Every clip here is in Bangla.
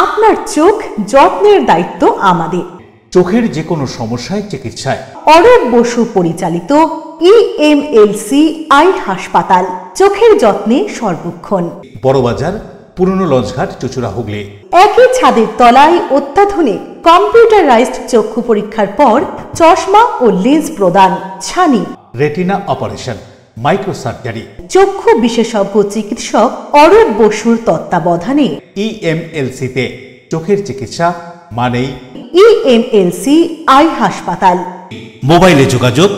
আপনার চোখ যত্নের দায়িত্ব আমাদের। চোখের যে কোনো সমস্যায় চিকিৎসায় অরূপ বসু পরিচালিত EMLC আই হাসপাতাল, চোখের যত্নে সর্বক্ষণ। বড়বাজার, পুরনো লঞ্চঘাট, চুচুড়া, হুগলি। একই ছাদের তলায় অত্যাধুনিক কম্পিউটারাইজড চক্ষু পরীক্ষার পর চশমা ও লেন্স প্রদান, ছানি, রেটিনা অপারেশন, মাইক্রোসার্জারি। চক্ষু বিশেষজ্ঞ চিকিৎসক অরূপ বসুর তত্ত্বাবধানে EMLC-তে চোখের চিকিৎসা মানেই EMLC আই হাসপাতাল। মোবাইলে যোগাযোগ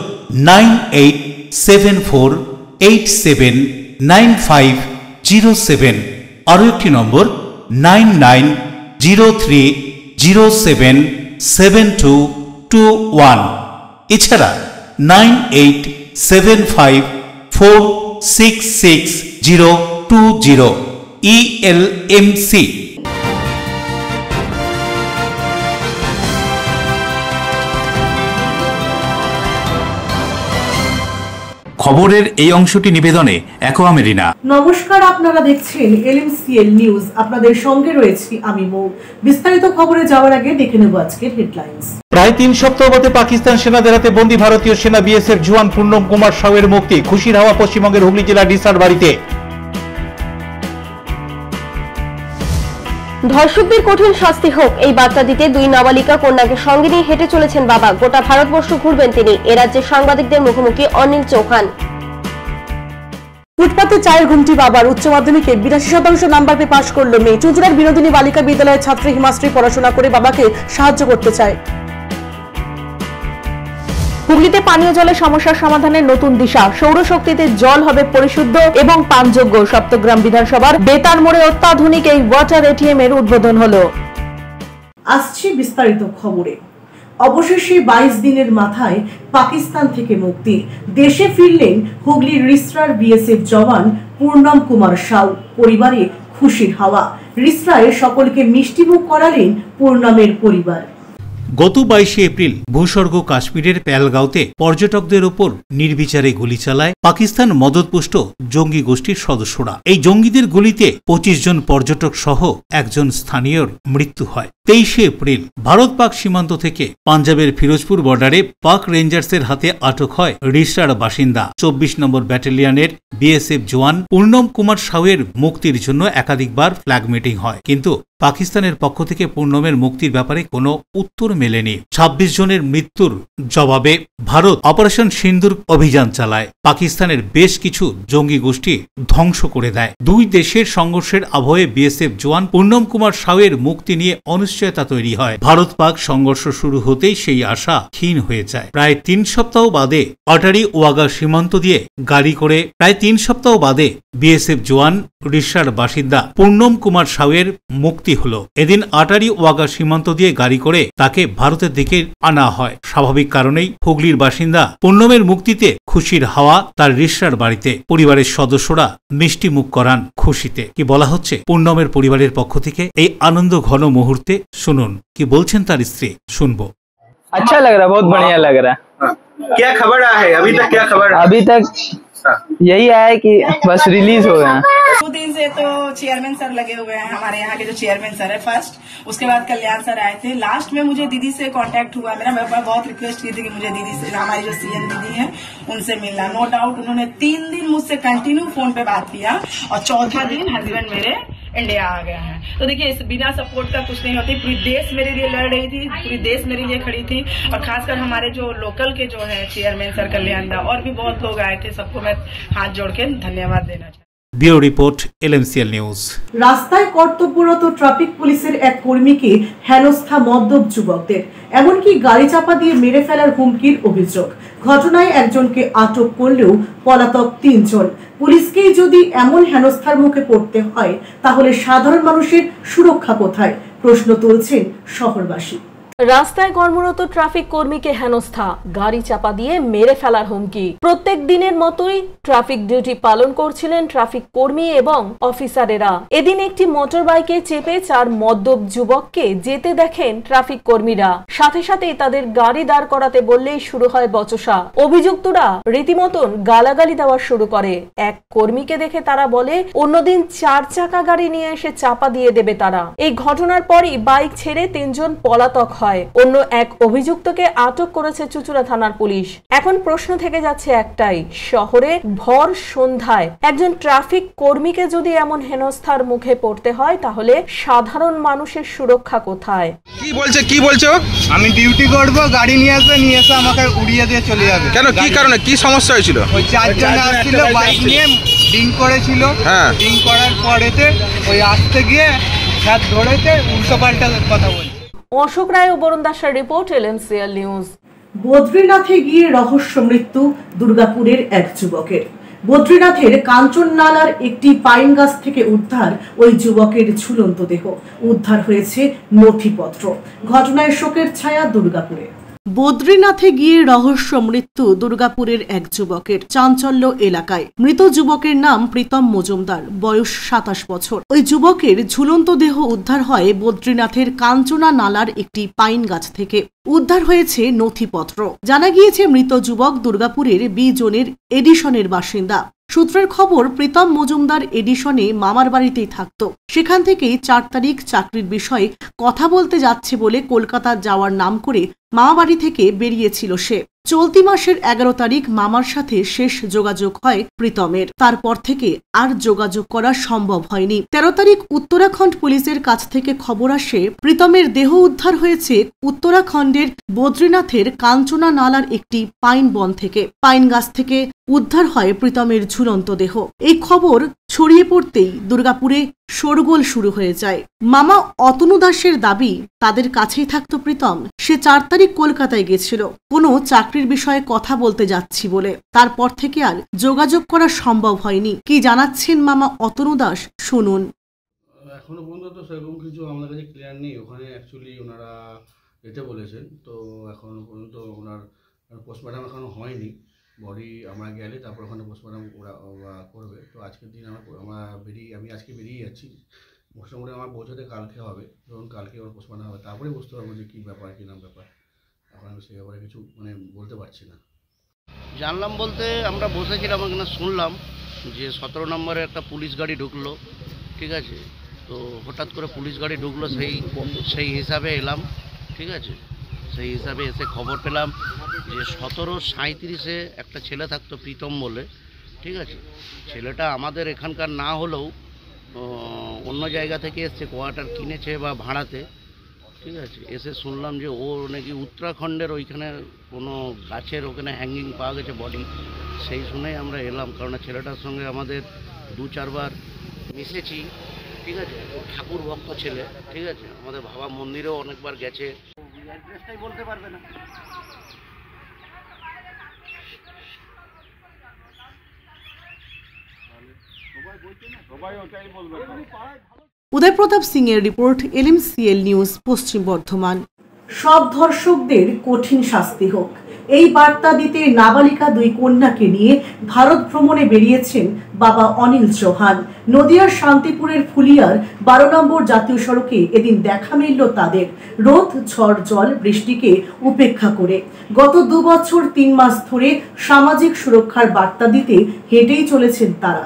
9874879507। আরও একটি নম্বর 9903077221। এছাড়া 9875466020। ELMC। খবরের এই অংশটি নিবেদনে অ্যাকোয়া মেরিনা। নমস্কার, আপনারা দেখছেন LMCL নিউজ। আপনাদের সঙ্গে রয়েছি আমি মৌ। বিস্তারিত খবরে যাওয়ার আগে দেখে নেব আজকের হেডলাইন্স। প্রায় 3 সপ্তাহ বাদে পাকিস্তান সেনাদের হাতে বন্দী ভারতীয় সেনা BSF জওয়ান পূর্ণম কুমার সাউয়ের মুক্তি। খুশির হাওয়া পশ্চিমবঙ্গের হুগলি জেলার ডিসার বাড়িতে। ধর্ষকদের কঠিন শাস্তি হোক, এই বার্তা দিতে 2 নাবালিকা কন্যাকে সঙ্গে নিয়ে হেঁটে চলেছেন বাবা। গোটা ভারতবর্ষ ঘুরবেন তিনি। এ রাজ্যের সাংবাদিকদের মুখোমুখি অনিল চৌহান। ফুটপাতে চায়ের ঘুমটি বাবার। উচ্চ মাধ্যমিকে 82% নাম্বার পেয়ে পাশ করলো মেয়ে। চুঁচুড়ার বিনোদিনী বালিকা বিদ্যালয়ের ছাত্রী হিমাশ্রী পড়াশোনা করে বাবাকে সাহায্য করতে চায়। হুগলিতে পানীয় জলের সমস্যার সমাধানের নতুন দিশা। সৌরশক্তিতে জল হবে পরিশুদ্ধ এবং পানযোগ্য। সপ্তগ্রাম বিধানসভার বেতার মোড়ে অত্যাধুনিক এই ওয়াটার ATM এর উদ্বোধন হলো। আসছে বিস্তারিত খবরে। অবশেষে 22 দিনের মাথায় পাকিস্তান থেকে মুক্তি। দেশে ফিরলেন হুগলির রিসরার BSF জওয়ান পূর্ণম কুমার সাউ। পরিবারে খুশির হাওয়া। রিসরায় সকলকে মিষ্টিমুখ করালেন পূর্ণমের পরিবার। গত 22 এপ্রিল ভূস্বর্গ কাশ্মীরের পেহেলগাঁওতে পর্যটকদের ওপর নির্বিচারে গুলি চালায় পাকিস্তান মদতপুষ্ট জঙ্গি গোষ্ঠীর সদস্যরা। এই জঙ্গিদের গুলিতে 25 জন পর্যটক সহ একজন স্থানীয়র মৃত্যু হয়। 23 এপ্রিল ভারত পাক সীমান্ত থেকে পাঞ্জাবের ফিরোজপুর বর্ডারে পাক রেঞ্জার্সের হাতে আটক হয় রিসরার বাসিন্দা 24 নম্বর ব্যাটালিয়নের BSF জওয়ান পূর্ণম কুমার সাউয়ের মুক্তির জন্য একাধিকবার ফ্ল্যাগ মিটিং হয়, কিন্তু পাকিস্তানের পক্ষ থেকে পূর্ণমের মুক্তির ব্যাপারে কোনো উত্তর মেলেনি। 26 জনের মৃত্যুর জবাবে ভারত অপারেশন সিন্দুর অভিযান চালায়। পাকিস্তানের বেশ কিছু জঙ্গি গোষ্ঠী ধ্বংস করে দেয়। দুই দেশের সংঘর্ষের আবহে BSF জওয়ান পূর্ণম কুমার সাউয়ের মুক্তি নিয়ে অনিশ্চয়তা তৈরি হয়। ভারত পাক সংঘর্ষ শুরু হতেই সেই আশা ক্ষীণ হয়ে যায়। প্রায় 3 সপ্তাহ বাদে আটারি ওয়াগা সীমান্ত দিয়ে গাড়ি করে BSF জওয়ান রিসরার বাসিন্দা পূর্ণম কুমার সাউয়ের মুক্তি হলো। এদিন আটারি ওয়াগা সীমান্ত দিয়ে গাড়ি করে তাকে ভারতের দিকে আনা হয়। স্বাভাবিক কারণেই হুগলির বাসিন্দা পূর্ণমের মুক্তিতে খুশির হাওয়া তার রিসরার বাড়িতে। পরিবারের সদস্যরা মিষ্টি মুখ করান খুশিতে। কি বলা হচ্ছে পূর্ণমের পরিবারের পক্ষ থেকে এই আনন্দ ঘন মুহূর্তে? শুনুন কি বলছেন তার স্ত্রী, শুনবো। अच्छा लग रहा है, बहुत बढ़िया लग रहा है। क्या खबर है अभी तक? क्या खबर? अभी तक यही आया कि बस रिलीज हो गया। 2 दिन से तो चेयरमैन सर लगे हुए हैं, हमारे यहाँ के जो चेयरमैन सर है फर्स्ट, उसके बाद कल्याण सर आए थे। लास्ट में मुझे दीदी से कांटेक्ट हुआ मेरा। मैं बहुत रिक्वेस्ट की थी कि मुझे दीदी से, हमारी जो CM दीदी है उनसे मिलना। नो डाउट उन्होंने 3 दिन मुझसे कंटिन्यू फोन पे बात किया और चौथा दिन हस्बैंड मेरे इंडिया आ गया है। तो देखिए इस बिना सपोर्ट का कुछ नहीं होती। पूरी देश मेरे लिए लड़ रही थी, पूरी देश मेरे लिए खड़ी थी, और खासकर हमारे जो लोकल के जो है चेयरमैन सर कल्याण दा और भी बहुत लोग आए थे। सबको मैं हाथ जोड़ के धन्यवाद देना चाहती हूँ। Bureau report LMCL news. রাস্তায় কর্তব্যরত ট্রাফিক পুলিশের এক কর্মীকে হেনস্থা মদ্যপ যুবকদের, এমনকি গাড়ি চাপা দিয়ে মেরে ফেলার হুমকির অভিযোগ। ঘটনায় একজনকে আটক করলেও পলাতক 3 জন। পুলিশকেই যদি এমন হেনস্থার মুখে পড়তে হয় তাহলে সাধারণ মানুষের সুরক্ষা কোথায়? প্রশ্ন তুলছেন শহরবাসী। রাস্তায় কর্মরত ট্রাফিক কর্মীকে হেনস্থা, গাড়ি চাপা দিয়ে মেরে ফেলার হুমকি। প্রত্যেক দিনের মতোই ট্রাফিক ডিউটি পালন করছিলেন ট্রাফিক কর্মী এবং অফিসারেরা। এদিন একটি মোটর বাইকে চেপে 4 মদ্যপ যুবককে যেতে দেখেন ট্রাফিক কর্মীরা। সাথে সাথে তাদের গাড়ি দাঁড় করাতে বললেই শুরু হয় বচসা। অভিযুক্তরা রীতিমতন গালাগালি দেওয়া শুরু করে। এক কর্মীকে দেখে তারা বলে অন্যদিন 4 চাকা গাড়ি নিয়ে এসে চাপা দিয়ে দেবে তারা। এই ঘটনার পরই বাইক ছেড়ে 3 জন পলাতক হয়। অন্য এক অভিযুক্তকে আটক করেছে চুঁচুড়া থানার পুলিশ। এখন প্রশ্ন থেকে যাচ্ছে একটাই, শহরে ভর সন্ধ্যায় একজন ট্রাফিক কর্মীকে যদি এমন হেনস্থার মুখে পড়তে হয় তাহলে সাধারণ মানুষের সুরক্ষা কোথায়? কি বলছো? আমি ডিউটি করব, গাড়ি নিয়ে এসে আমাকে উড়িয়ে দিয়ে চলে যাবে। কেন, কি কারণে, কি সমস্যা হয়েছিল? ওই 4 জন আসছিল, বাইক নিয়ে ড্রিঙ্ক করেছিল। হ্যাঁ, ড্রিঙ্ক করার পরেতে ওই আসতে গিয়ে হাত ধরেতে উল্টো পাল্টা কথা বলছে। অশোক রায় ও বরুণ দাসের রিপোর্ট, LMCL নিউজ। বদ্রীনাথে গিয়ে রহস্য মৃত্যু দুর্গাপুরের এক যুবকের। বদ্রীনাথের কাঞ্চননালার একটি পাইন গাছ থেকে উদ্ধার ওই যুবকের ঝুলন্ত দেহ। উদ্ধার হয়েছে নথিপত্র। ঘটনায় শোকের ছায়া দুর্গাপুরে। বদ্রীনাথে গিয়ে রহস্য মৃত্যু দুর্গাপুরের এক যুবকের, চাঞ্চল্য এলাকায়। মৃত যুবকের নাম প্রীতম মজুমদার, বয়স 27 বছর। ওই যুবকের ঝুলন্ত দেহ উদ্ধার হয় বদ্রীনাথের কাঞ্চনা নালার একটি পাইন গাছ থেকে। উদ্ধার হয়েছে নথিপত্র। জানা গিয়েছে মৃত যুবক দুর্গাপুরের বি জোনের এডিশনের বাসিন্দা। সূত্রের খবর, প্রীতম মজুমদার এডিশনে মামার বাড়িতেই থাকত। সেখান থেকেই 4 তারিখ চাকরির বিষয়ে কথা বলতে যাচ্ছে বলে কলকাতা যাওয়ার নাম করে মামা বাড়ি থেকে বেরিয়েছিল সে। চলতি মাসের 11 তারিখ মামার সাথে শেষ যোগাযোগ হয় প্রীতমের। তারপর থেকে আর যোগাযোগ করা সম্ভব হয়নি। 13 তারিখ উত্তরাখণ্ড পুলিশের কাছ থেকে খবর আসে প্রীতমের দেহ উদ্ধার হয়েছে উত্তরাখণ্ডের বদ্রীনাথের কাঞ্চনা নালার একটি পাইন বন থেকে। পাইন গাছ থেকে উদ্ধার হয় প্রীতমের ঝুলন্ত দেহ। এই খবর ছড়িয়ে পড়তেই দুর্গাপুরে শোরগোল শুরু হয়ে যায়। মামা অতনু দাসের দাবি, তাদের কাছেই থাকতো প্রীতম। সে 4 তারিখ কলকাতায় গেছিল কোনো চাকরির বিষয়ে কথা বলতে যাচ্ছি বলে। তারপর থেকে আর যোগাযোগ করা সম্ভব হয়নি। কি জানাচ্ছেন মামা অতনু দাস, শুনুন। এখনো পর্যন্ত সেরকম কিছু আমাদের কাছে ক্লিয়ার নেই। ওখানে অ্যাকচুয়ালি ওনারা যেতে বলেছেন, তো এখনো পর্যন্ত ওনার পোস্টমর্টম এখনো হয়নি। বডি আমরা গেলে তারপর ওখানে পোস্টমর্টম ওরা করবে। তো আজকের দিন আমি আজকে বেরিয়ে যাচ্ছি। মোটামুটি আমার পৌঁছাতে কালকে হবে। ধরুন কালকে ওর পোস্টমর্টম হবে, তারপরে বুঝতে পারবো যে কী ব্যাপার, কী নাম ব্যাপার। এখন আমি সেই ব্যাপারে কিছু বলতে পারছি না। জানলাম বলতে আমরা বসেছিলাম, এখানে শুনলাম যে 17 নম্বরে একটা পুলিশ গাড়ি ঢুকলো, ঠিক আছে। তো হঠাৎ করে পুলিশ গাড়ি ঢুকলো, সেই হিসাবে এলাম, ঠিক আছে। সেই হিসাবে এসে খবর পেলাম যে 17:37-এ একটা ছেলে থাকতো প্রীতম বলে, ঠিক আছে। ছেলেটা আমাদের এখানকার না হলেও অন্য জায়গা থেকে এসছে, কোয়ার্টার কিনেছে বা ভাড়াতে, ঠিক আছে। এসে শুনলাম যে ও নাকি উত্তরাখণ্ডের ওইখানে কোনো গাছের ওখানে হ্যাঙ্গিং পাওয়া গেছে বডি। সেই শুনেই আমরা এলাম, কারণ ছেলেটার সঙ্গে আমাদের 2-4 বার মিশেছি, ঠিক আছে। ঠাকুর ভক্ত ছেলে, ঠিক আছে। আমাদের বাবা মন্দিরেও অনেকবার গেছে। অ্যাড্রেসটাই বলতে পারবে না। উদয় প্রতাপ সিং এর রিপোর্ট, LMCL নিউজ, পশ্চিম বর্ধমান। সব ধর্ষকদের কঠিন শাস্তি হোক, এই বার্তা দিতে নাবালিকা 2 কন্যাকে নিয়ে ভারত ভ্রমণে বেরিয়েছেন বাবা অনিল চৌহান। নদিয়ার শান্তিপুরের ফুলিয়ার 12 নম্বর জাতীয় সড়কে এদিন দেখা মিলল তাদের। রোদ, ঝড়, জল, বৃষ্টিকে উপেক্ষা করে গত 2 বছর 3 মাস ধরে সামাজিক সুরক্ষার বার্তা দিতে হেঁটেই চলেছেন তারা।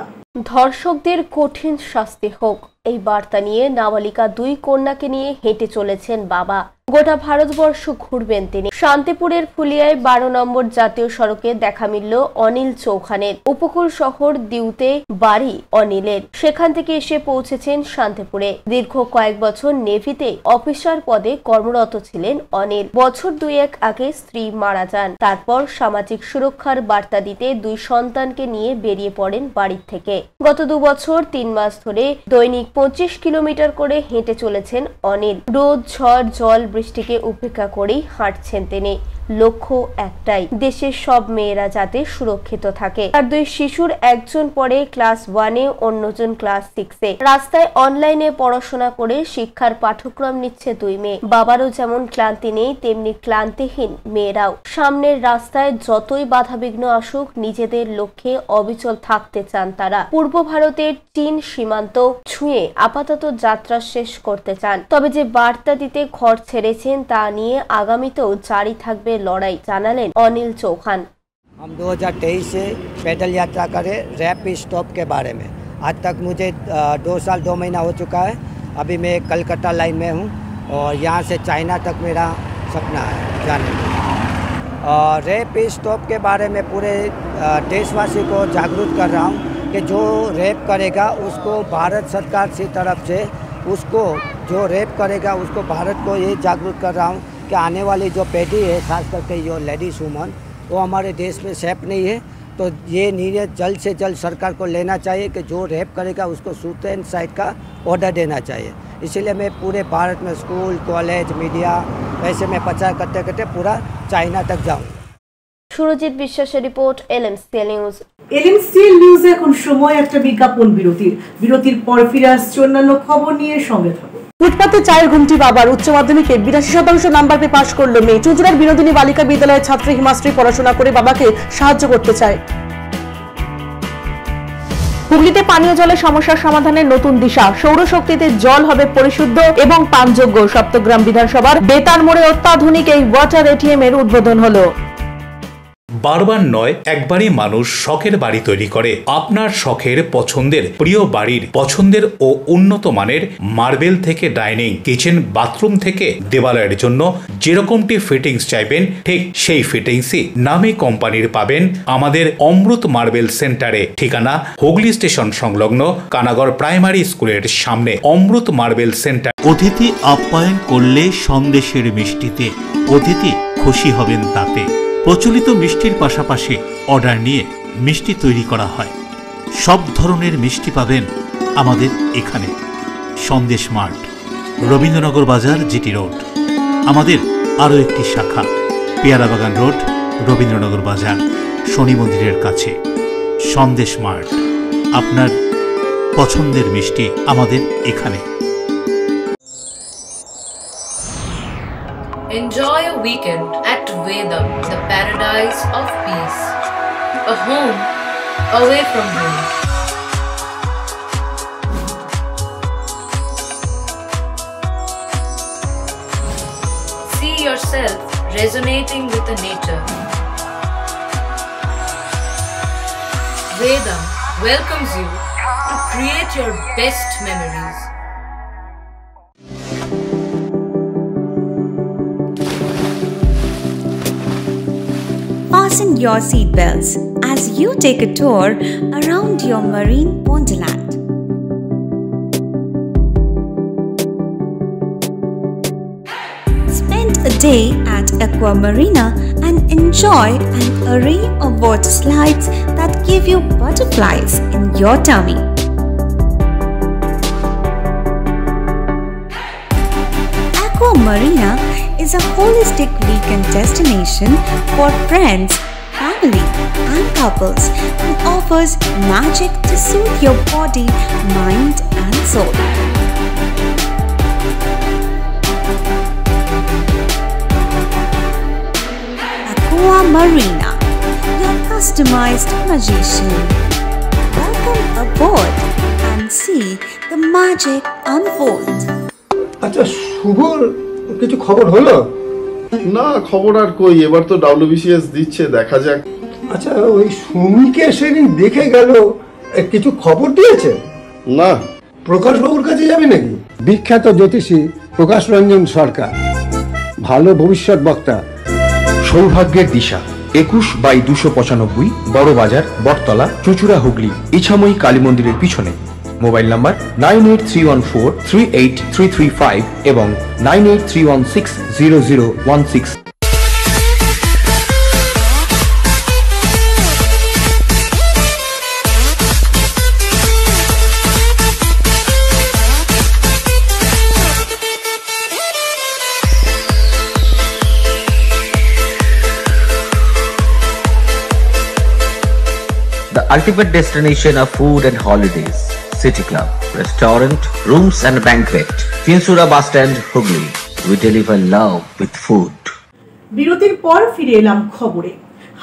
ধর্ষকদের কঠিন শাস্তি হোক, এই বার্তা নিয়ে নাবালিকা 2 কন্যাকে নিয়ে হেঁটে চলেছেন বাবা। গোটা ভারতবর্ষ ঘুরবেন তিনি। শান্তিপুরের ফুলিয়ায় 12 নম্বর জাতীয় সড়কে দেখা মিলল অনিল চৌহানের। উপকূল শহর দিউতে বাড়ি অনিলের। সেখান থেকে এসে পৌঁছেছেন শান্তিপুরে। দীর্ঘ কয়েক বছর নেভিতে অফিসার পদে কর্মরত ছিলেন অনিল। বছর 2-1 আগে স্ত্রী মারা যান। তারপর সামাজিক সুরক্ষার বার্তা দিতে 2 সন্তানকে নিয়ে বেরিয়ে পড়েন বাড়ির থেকে। গত 2 বছর 3 মাস ধরে দৈনিক 25 কিলোমিটার করে হেঁটে চলেছেন অনিল। রোদ, ঝড়, জল, বৃষ্টিকে উপেক্ষা করেই হাঁটছেন তিনি। লক্ষ্য একটাই, দেশের সব মেয়েরা যাতে সুরক্ষিত থাকে। আর দুই শিশুর একজন পড়ে ক্লাস 1-এ, অন্যজন ক্লাস 6-এ। রাস্তায় অনলাইনে পড়াশোনা করে শিক্ষার পাঠ্যক্রম নিচ্ছে দুই মেয়ে। বাবারও যেমন ক্লান্তি নেই, তেমনি ক্লান্তিহীন মেয়েরাও। সামনের রাস্তায় যতই বাধাবিঘ্ন আসুক, নিজেদের লক্ষ্যে অবিচল থাকতে চান তারা। পূর্ব ভারতের চীন সীমান্ত ছুঁয়ে আপাতত যাত্রা শেষ করতে চান। তবে যে বার্তা দিতে ঘর ছেড়েছেন তা নিয়ে আগামীতেও জারি থাকবে লড়াই, জানালেন অনিল চৌহান। हम 2023 से पैदल यात्रा करें रैप स्टॉप के बारे में। आज तक मुझे 2 साल 2 महीना हो चुका है। अभी मैं कलकत्ता लाइन में हूँ और यहाँ से चाइना तक मेरा सपना है जाने का। और रैप स्टॉप के बारे में पूरे देशवासी को जागरूक कर रहा हूँ कि जो रेप करेगा उसको भारत सरकार की तरफ से उसको जो रेप करेगा उसको भारत को ये जागरूक कर रहा हूँ कि आने वाली जो पीढ़ी है, खास करके जो लेडीज़ वुमन, वो हमारे देश में सेफ नहीं है। तो ये निर्णय जल्द से जल्द सरकार को लेना चाहिए कि जो रेप करेगा उसको सुसाइड का ऑर्डर देना चाहिए। इसीलिए मैं पूरे भारत में स्कूल, कॉलेज, मीडिया ऐसे में प्रचार करते करते पूरा चाइना तक जाऊँ। সুরজিৎ বিশ্বাসের রিপোর্ট, LMCL নিউজ। LMCL নিউজে এখন সময় একটা বিজ্ঞাপন বিরতির পর ফিরে আসছে অন্যান্য খবর নিয়ে, সঙ্গে থাকুন। ফুটপাতে চায়ের ঘুমটি বাবার। উচ্চ মাধ্যমিকে 82% নাম্বার পেয়ে পাশ করলো মেয়ে। চুঁচুড়ার বিনোদিনী বালিকা বিদ্যালয়ের ছাত্রী হিমাশ্রী পড়াশোনা করে বাবাকে সাহায্য করতে চায়। হুগলিতে পানীয় জলের সমস্যার সমাধানের নতুন দিশা। সৌরশক্তিতে জল হবে পরিশুদ্ধ এবং পানযোগ্য। সপ্তগ্রাম বিধানসভার বেতার মোড়ে অত্যাধুনিক এই ওয়াটার ATM এর উদ্বোধন হলো। বারবার নয়, একবারই মানুষ শখের বাড়ি তৈরি করে। আপনার শখের পছন্দের প্রিয় বাড়ির পছন্দের ও উন্নত মানের মার্বেল থেকে ডাইনিং, কিচেন, বাথরুম থেকে দেওয়ালের জন্য যেরকমটি ফিটিংস চাইবেন, ঠিক সেই ফিটিংসই নামী কোম্পানির পাবেন আমাদের অমৃত মার্বেল সেন্টারে। ঠিকানা হুগলি স্টেশন সংলগ্ন কানাগড় প্রাইমারি স্কুলের সামনে। অমৃত মার্বেল সেন্টার। অতিথি আপ্যায়ন করলে সন্দেশের মিষ্টিতে, অতিথি খুশি হবেন তাতে। প্রচলিত মিষ্টির পাশাপাশি অর্ডার নিয়ে মিষ্টি তৈরি করা হয়। সব ধরনের মিষ্টি পাবেন আমাদের এখানে। সন্দেশ মার্ট, রবীন্দ্রনগর বাজার, জিটি রোড। আমাদের আরও একটি শাখা পেয়ারাবাগান রোড, রবীন্দ্রনগর বাজার, শনি মন্দিরের কাছে। সন্দেশ মার্ট, আপনার পছন্দের মিষ্টি আমাদের এখানে। Enjoy a weekend at Vedam, the paradise of peace. A home away from home. See yourself resonating with the nature. Vedam welcomes you to create your best memories. Fasten your seatbelts as you take a tour around your marine wonderland. Spend a day at Aqua Marina and enjoy an array of water slides that give you butterflies in your tummy. Aqua Marina is a holistic weekend destination for friends, family and couples and offers magic to soothe your body, mind and soul. Aqua Marina, your customized magician. Welcome aboard and see the magic unfold. আচ্ছা, শুভর কিছু খবর হলো? না, খবর আর কই, এবার তো WBCS দিচ্ছে, দেখা যাক। আচ্ছা, ওই সুমিকে সেদিন দেখে গেল, কিছু খবর দিয়েছে? না। প্রকাশ বাবুর কাছে যাবে নাকি? বিখ্যাত জ্যোতিষী প্রকাশ রঞ্জন সরকার, ভালো ভবিষ্যৎ বক্তা। সৌভাগ্যের দিশা, 21/295 বড় বাজার, বটতলা, চুঁচুড়া, হুগলি, ইছাময়ী কালী মন্দিরের পিছনে। মোবাইল নাম্বার 9831438335 এবং 9831600016। ultimate destination of food and holidays. City Club, restaurant, rooms and banquet. Finsura Bus Stand, Hooghly. We deliver love with food. বিরতির পর ফিরে এলাম খবরে।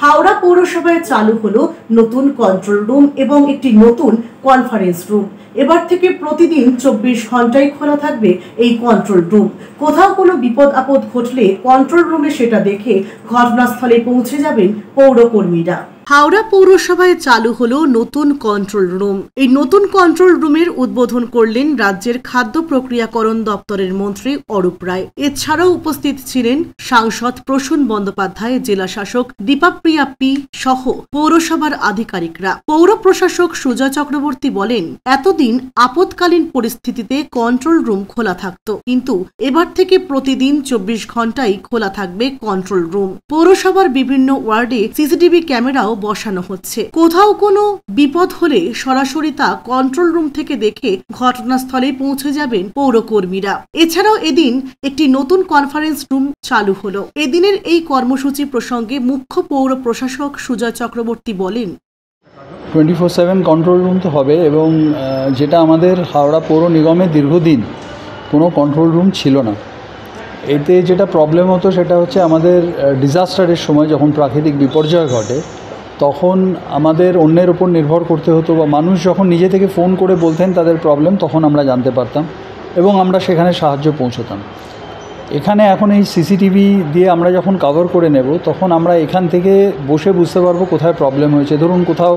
হাওড়া পৌরসভায় চালু হলো নতুন কন্ট্রোল রুম এবং একটি নতুন কনফারেন্স রুম। এবার থেকে প্রতিদিন 24 ঘন্টায় খোলা থাকবে এই কন্ট্রোল রুম। কোথাও কোনো বিপদ আপদ ঘটলে কন্ট্রোল রুমে সেটা দেখে ঘটনাস্থলে পৌঁছে যাবেন পৌরকর্মীরা। হাওড়া পৌরসভায় চালু হলো নতুন কন্ট্রোল রুম। এই নতুন কন্ট্রোল রুমের উদ্বোধন করলেন রাজ্যের খাদ্য প্রক্রিয়াকরণ দপ্তরের মন্ত্রী অরূপ রায়। এছাড়াও উপস্থিত ছিলেন সাংসদ প্রসূন বন্দ্যোপাধ্যায়, জেলা শাসক দীপাপ্রিয়া পি সহ পৌরসভার আধিকারিকরা। পৌর প্রশাসক সুজয় চক্রবর্তী বলেন, এতদিন আপদকালীন পরিস্থিতিতে কন্ট্রোল রুম খোলা থাকত, কিন্তু এবার থেকে প্রতিদিন 24 ঘন্টায় খোলা থাকবে কন্ট্রোল রুম। পৌরসভার বিভিন্ন ওয়ার্ডে সিসিটিভি ক্যামেরাও বসানো হচ্ছে। কোথাও কোনো বিপদ হলে সরাসরি তা কন্ট্রোল রুম থেকে দেখে ঘটনাস্থলে পৌঁছে যাবেন পৌরকর্মীরা। এছাড়াও এদিন একটি নতুন কনফারেন্স রুম চালু হলো। এদিনের এই কর্মসূচি প্রসঙ্গে মুখ্য পৌর প্রশাসক সুজয় চক্রবর্তী বলেন, 24/7 কন্ট্রোল রুম তো হবে এবং যেটা আমাদের হাওড়া পৌর নিগমে দীর্ঘদিন কোনো কন্ট্রোল রুম ছিল না। এতে যেটা প্রবলেম হতো সেটা হচ্ছে আমাদের ডিজাস্টারের সময় যখন প্রাকৃতিক বিপর্যয় ঘটে তখন আমাদের অন্যের উপর নির্ভর করতে হতো, বা মানুষ যখন নিজে থেকে ফোন করে বলতেন তাদের প্রবলেম, তখন আমরা জানতে পারতাম এবং আমরা সেখানে সাহায্য পৌঁছতাম। এখানে এখন এই সিসিটিভি দিয়ে আমরা যখন কভার করে নেব তখন আমরা এখান থেকে বসে বুঝতে পারবো কোথায় প্রবলেম হয়েছে। ধরুন কোথাও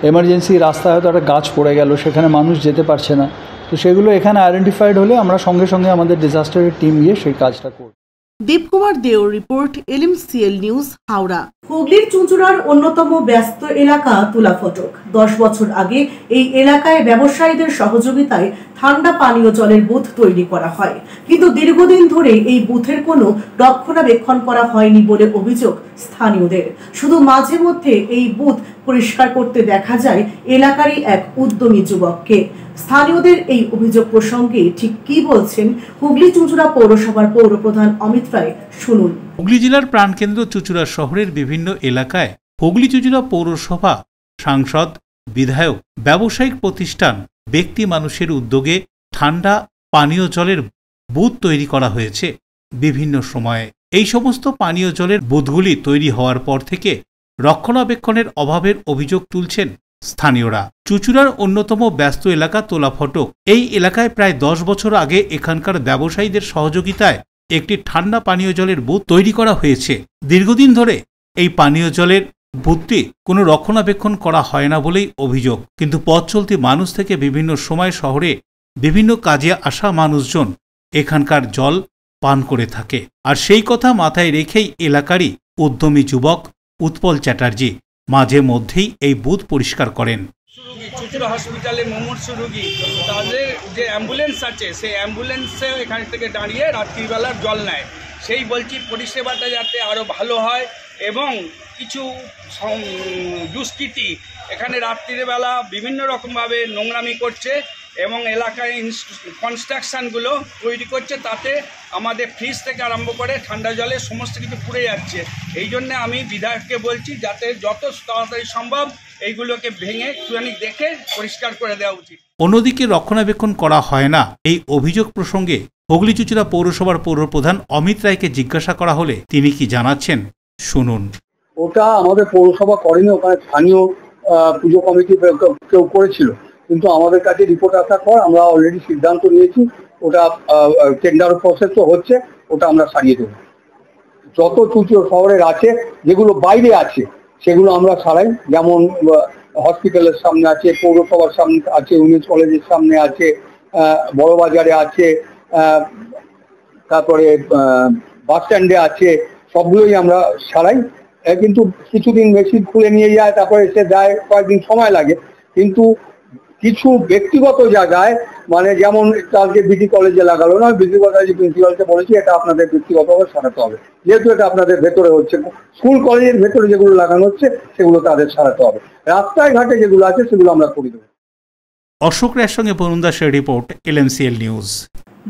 এমার্জেন্সি রাস্তায় হয়তো একটা গাছ পড়ে গেল, সেখানে মানুষ যেতে পারছে না, তো সেগুলো এখানে আইডেন্টিফাইড হলে আমরা সঙ্গে সঙ্গে আমাদের ডিজাস্টারের টিম গিয়ে সেই কাজটা করব। দীপকুমার দেওর রিপোর্ট, LMCL নিউজ, হাওড়া। হুগলির চুঁচুড়ার অন্যতম ব্যস্ত এলাকা তুলা ফটক। 10 বছর আগে এই এলাকায় ব্যবসায়ীদের সহযোগিতায় ঠান্ডা পানীয় জলের বুথ তৈরি করা হয়, কিন্তু দীর্ঘদিন ধরে এই বুথের কোনো রক্ষণাবেক্ষণ করা হয়নি বলে অভিযোগ স্থানীয়দের। শুধু মাঝে মধ্যে এই বুথ পরিষ্কার করতে দেখা যায় এলাকারই এক উদ্যমী যুবককে। স্থানীয়দের এই অভিযোগ প্রসঙ্গে ঠিক কি বলছেন হুগলি চুঁচুড়া পৌরসভার পৌরপ্রধান অমিত রায়, শুনুন। হুগলি জেলার প্রাণকেন্দ্র চুঁচুড়া শহরের বিভিন্ন এলাকায় হুগলি চুঁচুড়া পৌরসভা, সাংসদ, বিধায়ক, ব্যবসায়িক প্রতিষ্ঠান, ব্যক্তি মানুষের উদ্যোগে ঠান্ডা পানীয় জলের বুথ তৈরি করা হয়েছে বিভিন্ন সময়ে। এই সমস্ত পানীয় জলের বুথগুলি তৈরি হওয়ার পর থেকে রক্ষণাবেক্ষণের অভাবের অভিযোগ তুলছেন স্থানীয়রা। চুঁচুড়ার অন্যতম ব্যস্ত এলাকা তোলা ফটক। এই এলাকায় প্রায় 10 বছর আগে এখানকার ব্যবসায়ীদের সহযোগিতায় একটি ঠান্ডা পানীয় জলের বুথ তৈরি করা হয়েছে। দীর্ঘদিন ধরে এই পানীয় জলের বুথটি কোনো রক্ষণাবেক্ষণ করা হয় না বলেই অভিযোগ, কিন্তু পথ চলতি মানুষ থেকে বিভিন্ন সময় শহরে বিভিন্ন কাজে আসা মানুষজন এখানকার জল পান করে থাকে। আর সেই কথা মাথায় রেখেই এলাকারই উদ্যমী যুবক উৎপল চ্যাটার্জি মাঝে মধ্যেই এই বুথ পরিষ্কার করেন। চুঁচুড়া হসপিটালে মুমূর্ষু রোগী, তাদের যে অ্যাম্বুলেন্স আছে সেই অ্যাম্বুলেন্সে এখান থেকে দাঁড়িয়ে রাত্রিবেলার জল নেয়। সেই বলছি পরিষেবাটা যাতে আরও ভালো হয় এবং কিছু দুষ্কৃতী এখানে রাত্রিবেলা বিভিন্ন রকমভাবে নোংরামি করছে এবং এলাকায় কনস্ট্রাকশানগুলো তৈরি করছে, তাতে আমাদের ফ্রিজ থেকে আরম্ভ করে ঠান্ডা জলে সমস্ত কিছু পুড়ে যাচ্ছে। এই জন্য আমি বিধায়ককে বলছি যাতে যত তাড়াতাড়ি সম্ভব এইগুলোকে ভেঙে একটুখানি দেখে পরিষ্কার করে দেওয়া উচিত। অন্যদিকে রক্ষণাবেক্ষণ করা হয় না এই অভিযোগ প্রসঙ্গে হুগলি চুঁচুড়া পৌরসভার পৌরপ্রধান অমিত রায়কে জিজ্ঞাসা করা হলে তিনি কি জানাচ্ছেন, শুনুন। ওটা আমাদের পৌরসভা করেনি, ওখানে স্থানীয় পুজো কমিটি কেউ করেছিল, কিন্তু আমাদের কাছে রিপোর্ট আসার পর আমরা অলরেডি সিদ্ধান্ত নিয়েছি, ওটা টেন্ডার প্রসেস তো হচ্ছে, ওটা আমরা সারিয়ে দেবো। যত চুঁচুড়া শহরের আছে যেগুলো বাইরে আছে সেগুলো আমরা সারাই, যেমন হসপিটালের সামনে আছে, পৌরসভার সামনে আছে, উমেন্স কলেজের সামনে আছে, বড়বাজারে আছে, তারপরে বাস স্ট্যান্ডে আছে, সবগুলোই আমরা সারাই। কিন্তু কিছুদিন মেশিন খুলে নিয়ে যায়, তারপরে এসে যায়, কয়েকদিন সময় লাগে। কিন্তু কিছু ব্যক্তিগত জায়গায়, মানে যেমন কালকে বিডি কলেজে লাগালো না, বিডি কলেজে প্রিন্সিপালকে বলেছি এটা আপনাদের ব্যক্তিগতভাবে সারাতে হবে, যেহেতু এটা আপনাদের ভেতরে হচ্ছে। স্কুল কলেজের ভেতরে যেগুলো লাগানো হচ্ছে সেগুলো তাদের সারাতে হবে। রাস্তায় ঘাটে যেগুলো আছে সেগুলো আমরা করে দেবো। অশোক রায়ের সঙ্গে বরুণ দাসের রিপোর্ট, LMCL নিউজ।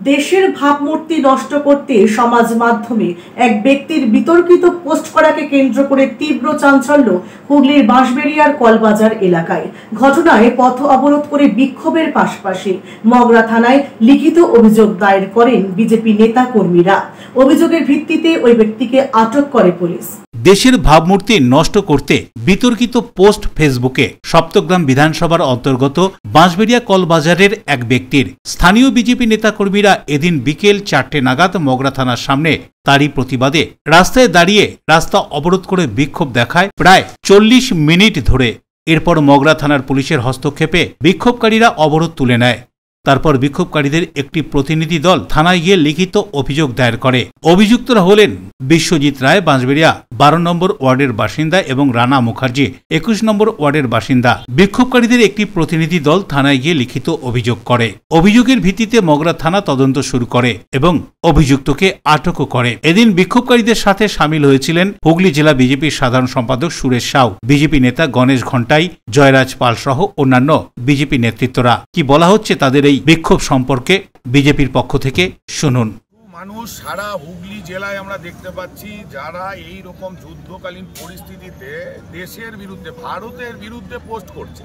দেশের ভাবমূর্তি নষ্ট করতে সমাজ মাধ্যমে এক ব্যক্তির বিতর্কিত পোস্ট করাকে কেন্দ্র করে তীব্র চাঞ্চল্য হুগলির বাঁশবেড়িয়ার কলবাজার এলাকায়। ঘটনায় পথ অবরোধ করে বিক্ষোভের পাশাপাশি মগরা থানায় লিখিত অভিযোগ দায়ের করেন বিজেপি নেতা কর্মীরা। অভিযোগের ভিত্তিতে ওই ব্যক্তিকে আটক করে পুলিশ। দেশের ভাবমূর্তি নষ্ট করতে বিতর্কিত পোস্ট ফেসবুকে সপ্তগ্রাম বিধানসভার অন্তর্গত বাঁশবেড়িয়া কলবাজারের এক ব্যক্তির স্থানীয় বিজেপি নেতাকর্মীরা এদিন বিকেল 4টে নাগাদ মগরা থানার সামনে তারই প্রতিবাদে রাস্তায় দাঁড়িয়ে রাস্তা অবরোধ করে বিক্ষোভ দেখায় প্রায় 40 মিনিট ধরে। এরপর মগরা থানার পুলিশের হস্তক্ষেপে বিক্ষোভকারীরা অবরোধ তুলে নেয়। তারপর বিক্ষোভকারীদের একটি প্রতিনিধি দল থানায় গিয়ে লিখিত অভিযোগ দায়ের করে। অভিযুক্তরা হলেন বিশ্বজিৎ রায়, বাঁশবেড়িয়া 12 নম্বর ওয়ার্ডের বাসিন্দা, এবং রানা মুখার্জি 21 নম্বর ওয়ার্ডের বাসিন্দা। বিক্ষোভকারীদের একটি প্রতিনিধি দল থানায় গিয়ে লিখিত অভিযোগ করে। অভিযোগের ভিত্তিতে মগরা থানা তদন্ত শুরু করে এবং অভিযুক্তকে আটকও করে। এদিন বিক্ষোভকারীদের সাথে সামিল হয়েছিলেন হুগলি জেলা বিজেপির সাধারণ সম্পাদক সুরেশ সাউ, বিজেপি নেতা গণেশ ঘণ্টাই, জয়রাজ পাল সহ অন্যান্য বিজেপি নেতৃত্বরা। কি বলা হচ্ছে তাদের এই বিক্ষোভ সম্পর্কে বিজেপির পক্ষ থেকে শুনুন। মানুষ সারা হুগলি জেলায় আমরা দেখতে পাচ্ছি যারা এই রকম যুদ্ধকালীন পরিস্থিতিতে দেশের বিরুদ্ধে, ভারতের বিরুদ্ধে পোস্ট করছে,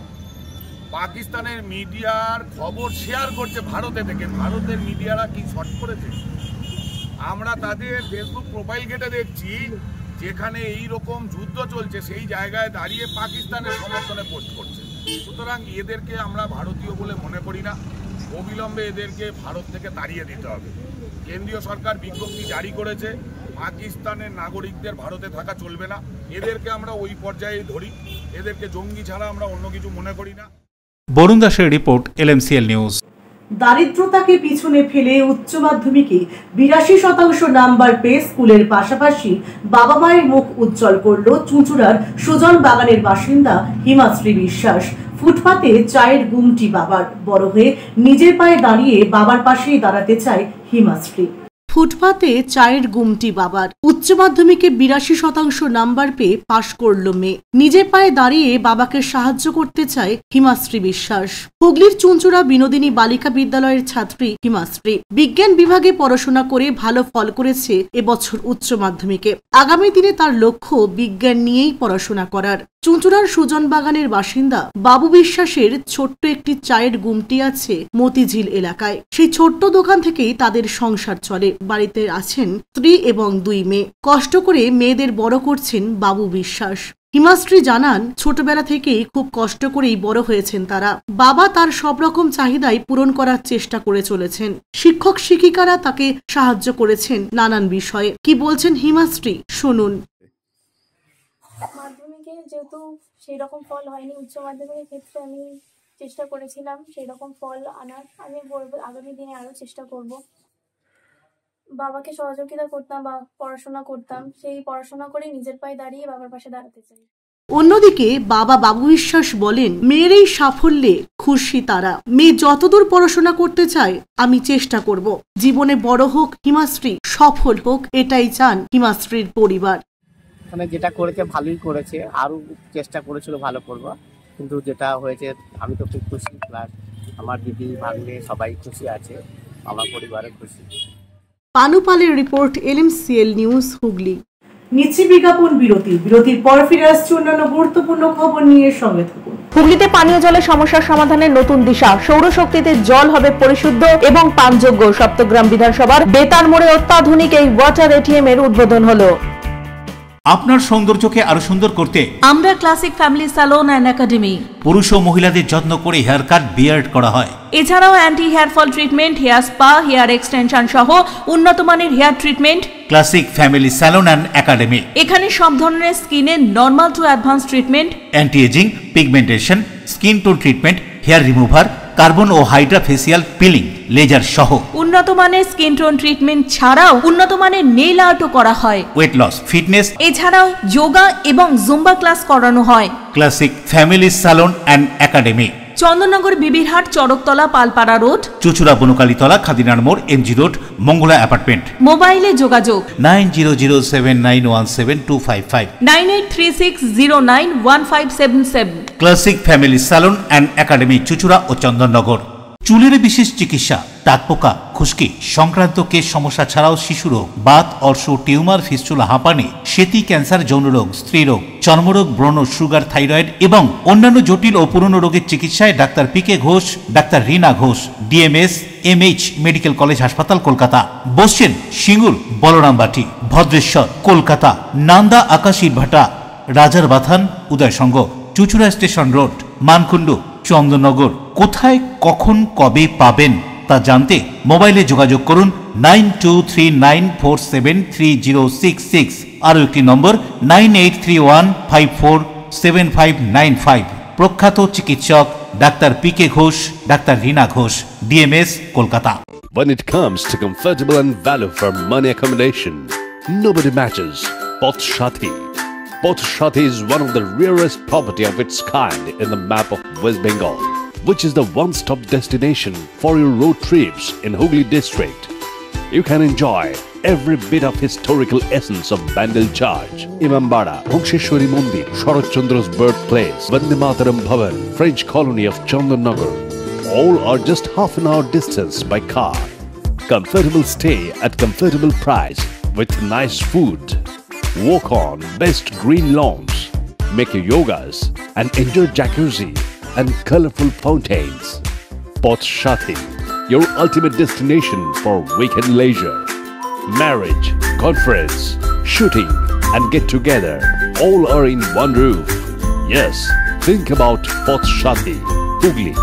পাকিস্তানের মিডিয়ার খবর শেয়ার করছে ভারতে থেকে। ভারতের মিডিয়ারা কি শর্ট করেছে? আমরা তাদের ফেসবুক প্রোফাইল ঘেটে দেখছি যেখানে এই রকম যুদ্ধ চলছে সেই জায়গায় দাঁড়িয়ে পাকিস্তানের সমর্থনে পোস্ট করছে। সুতরাং এদেরকে আমরা ভারতীয় বলে মনে করি না। অবিলম্বে এদেরকে ভারত থেকে তাড়িয়ে দিতে হবে। কেন্দ্রীয় সরকার বিজ্ঞপ্তি জারি করেছে, পাকিস্তানের নাগরিকদের ভারতে থাকা চলবে না। এদেরকে আমরা ওই পর্যায়ে ধরি, এদেরকে জঙ্গি ছাড়া আমরা অন্য কিছু মনে করি না। বরুণ দাসের রিপোর্ট, LMCL নিউজ। দারিদ্রতাকে পিছনে ফেলে উচ্চ মাধ্যমিকে 82% নাম্বার পেয়ে স্কুলের পাশাপাশি বাবা মায়ের মুখ উজ্জ্বল করল চুঁচুড়ার সুজন বাগানের বাসিন্দা হিমাশ্রী বিশ্বাস। ফুটপাতে চায়ের গুমটি বাবার, বড় হয়ে নিজের পায়ে দাঁড়িয়ে বাবার পাশেই দাঁড়াতে চায় হিমাশ্রী। ফুটপাতে চায়ের গুমটি বাবার। উচ্চ মাধ্যমিকে 82% নাম্বার পেয়ে পাশ করল মেয়ে। নিজের পায়ে দাঁড়িয়ে বাবাকে সাহায্য করতে চায় হিমাশ্রী বিশ্বাস। হুগলির চুঁচুড়া বিনোদিনী বালিকা বিদ্যালয়ের ছাত্রী হিমাশ্রী বিজ্ঞান বিভাগে পড়াশোনা করে ভালো ফল করেছে এবছর উচ্চ মাধ্যমিকে। আগামী দিনে তার লক্ষ্য বিজ্ঞান নিয়েই পড়াশোনা করার। চুঁচুড়ার সুজন বাগানের বাসিন্দা বাবু বিশ্বাসের ছোট্ট একটি চায়ের গুমটি আছে মতিঝিল এলাকায়। সেই ছোট্ট দোকান থেকেই তাদের সংসার চলে। বাড়িতে আছেন স্ত্রী এবং 2 মেয়ে। কষ্ট করে মেয়েদের বড় করছেন বাবু বিশ্বাস। হিমাশ্রী জানান, ছোটবেলা থেকেই খুব কষ্ট করেই বড় হয়েছেন তারা। বাবা তার সব রকম চাহিদাই পূরণ করার চেষ্টা করে চলেছেন। শিক্ষক শিক্ষিকারা তাকে সাহায্য করেছেন নানান বিষয়ে। কি বলছেন হিমাশ্রী, শুনুন। মাধ্যমিকে যেহেতু সেই রকম ফল হয়নি, উচ্চ মাধ্যমিকের ক্ষেত্রে আমি চেষ্টা করেছিলাম সেই রকম ফল আনার। আমি বলবো আগামী দিনে আরো চেষ্টা করব। বাবাকে সহযোগিতা করতাম বা পড়াশোনা করতাম, সেই পড়াশোনা করে নিজের পায়ে দাঁড়িয়ে বাবার পাশে দাঁড়াতে চাই। অন্যদিকে বাবা বাবু বিশ্বাস বলেন, মেয়ের এই সাফল্যে খুশি তারা। মেয়ে যতদূর পড়াশোনা করতে চায় আমি চেষ্টা করব। জীবনে বড় হোক হিমাশ্রী, সফল হোক, এটাই চান হিমাশ্রীর পরিবার। মানে যেটা করেছে ভালোই করেছে, আরো চেষ্টা করেছিল ভালো করব, কিন্তু যেটা হয়েছে আমি তো খুব খুশি। প্লাস আমার দিদি ভাগ্নে সবাই খুশি আছে, আমার পরিবারে খুশি। পানুপালের রিপোর্ট, LMCL নিউজ হুগলি। নিচ্ছি বিজ্ঞাপন বিরতি। বিরতির পর ফিরে আসছে অন্যান্য গুরুত্বপূর্ণ খবর নিয়ে, সঙ্গে থাকুন। হুগলিতে পানীয় জলের সমস্যার সমাধানের নতুন দিশা। সৌরশক্তিতে জল হবে পরিশুদ্ধ এবং পানযোগ্য। সপ্তগ্রাম বিধানসভার বেতার মোড়ে অত্যাধুনিক এই ওয়াটার ATM এর উদ্বোধন হলো। আপনার সৌন্দর্যকে আরো সুন্দর করতে আমরা classic family salon and academy. পুরুষ ও মহিলাদের যত্ন করে হেয়ার কাট, বিয়ার্ড করা হয়। এছাড়াও anti hair fall treatment, hair spa, hair extension সহ উন্নত মানের hair treatment. Classic family salon and academy. এখানে সব ধরনের স্কিনের normal to advance treatment, anti aging, pigmentation, skin tone treatment, hair remover, carbon ও হাইড্রা ফেসিয়াল পিলিং, লেজার সহ উন্নত মানের স্কিন টোন ট্রিটমেন্ট ছাড়াও উন্নত মানের নেইল আর্টও করা হয়। ওয়েট লস, ফিটনেস, এছাড়াও যোগা এবং জুম্বা ক্লাস করানো হয়। Classic family salon and academy, Chandannagar, Bibirhat, Charaktala, Palpara road, Chuchura, Bonkalitala, খাদিনার মোড়, MG রোড, মঙ্গলা অ্যাপার্টমেন্ট। মোবাইলে যোগাযোগ 9007917255, 9836091577। Classic family salon and academy, Chuchura ও চন্দননগর। চুলের বিশেষ চিকিৎসা, টাকপোকা, খুশকি সংক্রান্ত কেস সমস্যা ছাড়াও শিশুরোগ, বাত, অর্শ, টিউমার, ফিস্টুলা, হাঁপানি, সেতি, ক্যান্সার, যৌনরোগ, স্ত্রীরোগ, চর্মরোগ, ব্রণ, সুগার, থাইরয়েড এবং অন্যান্য জটিল ও পুরনো রোগের চিকিৎসায় doctor PK Ghosh, doctor Rina Ghosh, DMS MH medical college হাসপাতাল, কলকাতা। বসছেন সিঙ্গুর, বলরামবাটি, ভদ্রেশ্বর, কলকাতা, নান্দা, আকাশ ইটভাটা, রাজার বাথান, উদয়সঙ্গ, চুচুড়া স্টেশন রোড, মানকুণ্ডু, চন্দননগর। কোথায়, কখন, কবে পাবেন তা জানতে মোবাইলে যোগাযোগ করুন 9239473066। আরও একটি নম্বর 9831547595। প্রখ্যাত চিকিৎসক doctor PK Ghosh, doctor Rina Ghosh, DMS, Kolkata. When it comes to comfortable and value for money accommodation, nobody matches Poth Shati. Poth Shati is one of the rarest property of its kind in the map of West Bengal, which is the one-stop destination for your road trips in Hooghly district. You can enjoy every bit of historical essence of Bandel Church, Imambara, Bhongsheshwari Mandir, Sharat Chandra's birthplace, Vande Mataram Bhavan, French colony of Chandannagar. All are just half an hour distance by car. Comfortable stay at comfortable price with nice food. Walk on best green lawns, make your yogas and enjoy jacuzzi and colorful fountains. Poth Shati, your ultimate destination for weekend leisure. Marriage, conference, shooting and get together all are in one roof. Yes, think about Poth Shati, Hooghly.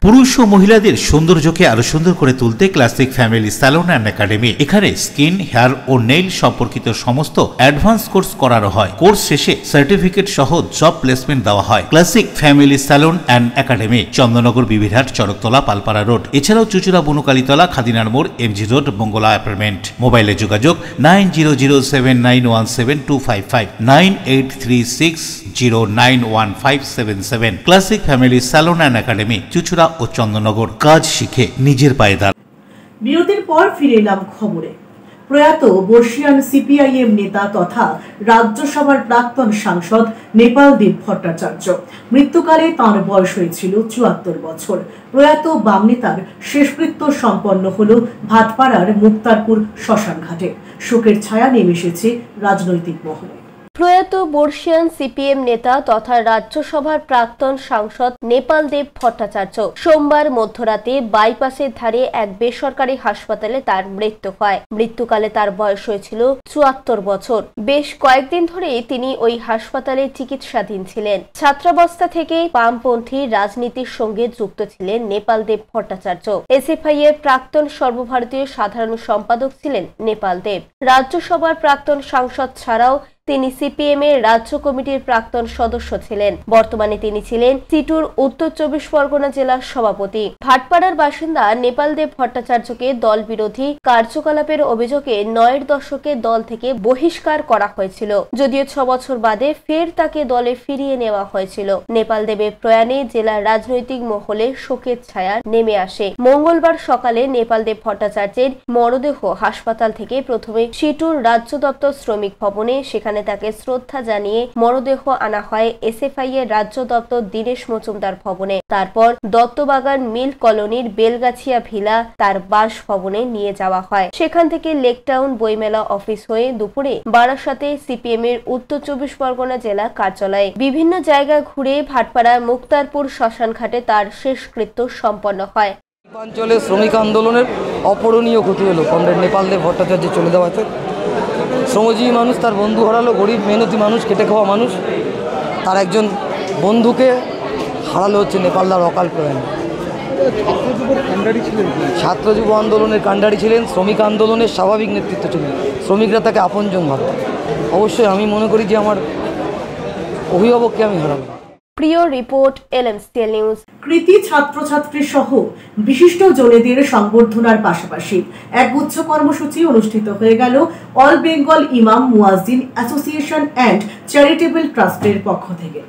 পুরুষ ও মহিলাদের সৌন্দর্যকে আরো সুন্দর করে তুলতে classic family salon and academy. এখানে স্কিন, হেয়ার ও নেইল সম্পর্কিত সমস্ত অ্যাডভান্স কোর্স করানো হয়। কোর্স শেষে সার্টিফিকেট সহ জব প্লেসমেন্ট দেওয়া হয়। Classic family salon and academy, Chandannagar, Bibirhat, Charaktala, Palpara road. এছাড়াও চুচুড়া, বনুকালীতলা, খাদিনার মোড়, এমজি রোড, বঙ্গলা অ্যাপার্টমেন্ট। মোবাইলে যোগাযোগ 9007917255, 9836091577। Classic family salon and academy, Chuchura ও চন্দননগর। কাজ শিখে নিজের পায়ে দাঁড়ান। বিরতির পর ফিরে এলাম খবরে। প্রয়াত বর্ষিয়ান সিপিআইএম নেতা তথা রাজ্যসভার প্রাক্তন সাংসদ নেপাল দেব ভট্টাচার্য মৃত্যুকালে তাঁর বয়স হয়েছিল ৭৪ বছর। প্রয়াত বাম নেতার শেষকৃত্য সম্পন্ন হল ভাটপাড়ার মুক্তারপুর শ্মশানঘাটে। শোকের ছায়া নেমে এসেছে রাজনৈতিক মহলে। প্রয়াত বর্ষিয়ান সিপিএম নেতা তথা রাজ্যসভার প্রাক্তন সাংসদ নেপাল দেব ভট্টাচার্য সোমবার মধ্যরাতে বাইপাসের ধারে এক বেসরকারি হাসপাতালে তার মৃত্যু হয়। মৃত্যুকালে তার বয়স হয়েছিল ৭৪ বছর। বেশ কয়েকদিন ধরেই তিনি ওই হাসপাতালে চিকিৎসাধীন ছিলেন। ছাত্রাবস্থা থেকে বামপন্থী রাজনীতির সঙ্গে যুক্ত ছিলেন নেপাল দেব ভট্টাচার্য। এসএফআই এর প্রাক্তন সর্বভারতীয় সাধারণ সম্পাদক ছিলেন নেপাল দেব। রাজ্যসভার প্রাক্তন সাংসদ ছাড়াও তিনি সিপিএম এর রাজ্য কমিটির প্রাক্তন সদস্য ছিলেন। বর্তমানে তিনি ছিলেন সিটুর উত্তর ২৪ পরগনা জেলার সভাপতি। ভাটপাড়ার বাসিন্দা নেপাল দেব ভট্টাচার্যকে দল বিরোধী কার্যকলাপের অভিযোগে ৯-এর দশকে দল থেকে বহিষ্কার করা হয়েছিল, যদিও ৬ বছর বাদে ফের তাকে দলে ফিরিয়ে নেওয়া হয়েছিল। নেপাল দেবের প্রয়াণে জেলার রাজনৈতিক মহলে শোকের ছায়া নেমে আসে। মঙ্গলবার সকালে নেপাল দেব ভট্টাচার্যের মরদেহ হাসপাতাল থেকে প্রথমে সিটুর রাজ্য দপ্তর শ্রমিক ভবনে, সেখানে তাকে শ্রদ্ধা জানিয়ে মরদেহ আনা হয় এসএফআই এর রাজ্য দপ্তর দীনেশ মজুমদার ভবনে। তারপর দত্তবাগান মিল কলোনির বেলগাছিয়া ভিলা তার বাসভবনে নিয়ে যাওয়া হয়। সেখান থেকে লেকটাউন বইমেলা অফিস হয়ে দুপুরে বারাসাতে সিপিএম এর উত্তর ২৪ পরগনা জেলা কার্যালয়ে বিভিন্ন জায়গা ঘুরে ভাটপাড়া মুক্তারপুর শ্মশানঘাটে তার শেষকৃত্য সম্পন্ন হয়। অঞ্চলে শ্রমিক আন্দোলনের অপূরণীয় ক্ষতি হলো কমরেড নেপাল দেব ভট্টাচার্য চলে যাওয়াতে। শ্রমজীবী মানুষ তার বন্ধু হারালো, গরিব মেহনতি মানুষ, খেটে খাওয়া মানুষ তার একজন বন্ধুকে হারালো হচ্ছে নেপালদার অকাল প্রয়াণে। ছাত্র যুব আন্দোলনের কাণ্ডারি ছিলেন, শ্রমিক আন্দোলনের স্বাভাবিক নেতৃত্ব ছিলেন, শ্রমিকরা তাকে আপনজন ভাবতেন। অবশ্যই আমি মনে করি যে আমার অভিভাবককে আমি হারালাম। প্রিয় রিপোর্ট এলএমসিএল নিউজ। কৃতি ছাত্রছাত্রী সহ বিশিষ্ট জনেদের সংবর্ধনার পাশাপাশি এক গুচ্ছ কর্মসূচি অনুষ্ঠিত হয়ে গেল অল বেঙ্গল ইমাম মুয়াজ্জিন অ্যাসোসিয়েশন অ্যান্ড চ্যারিটেবল ট্রাস্টের পক্ষ থেকে।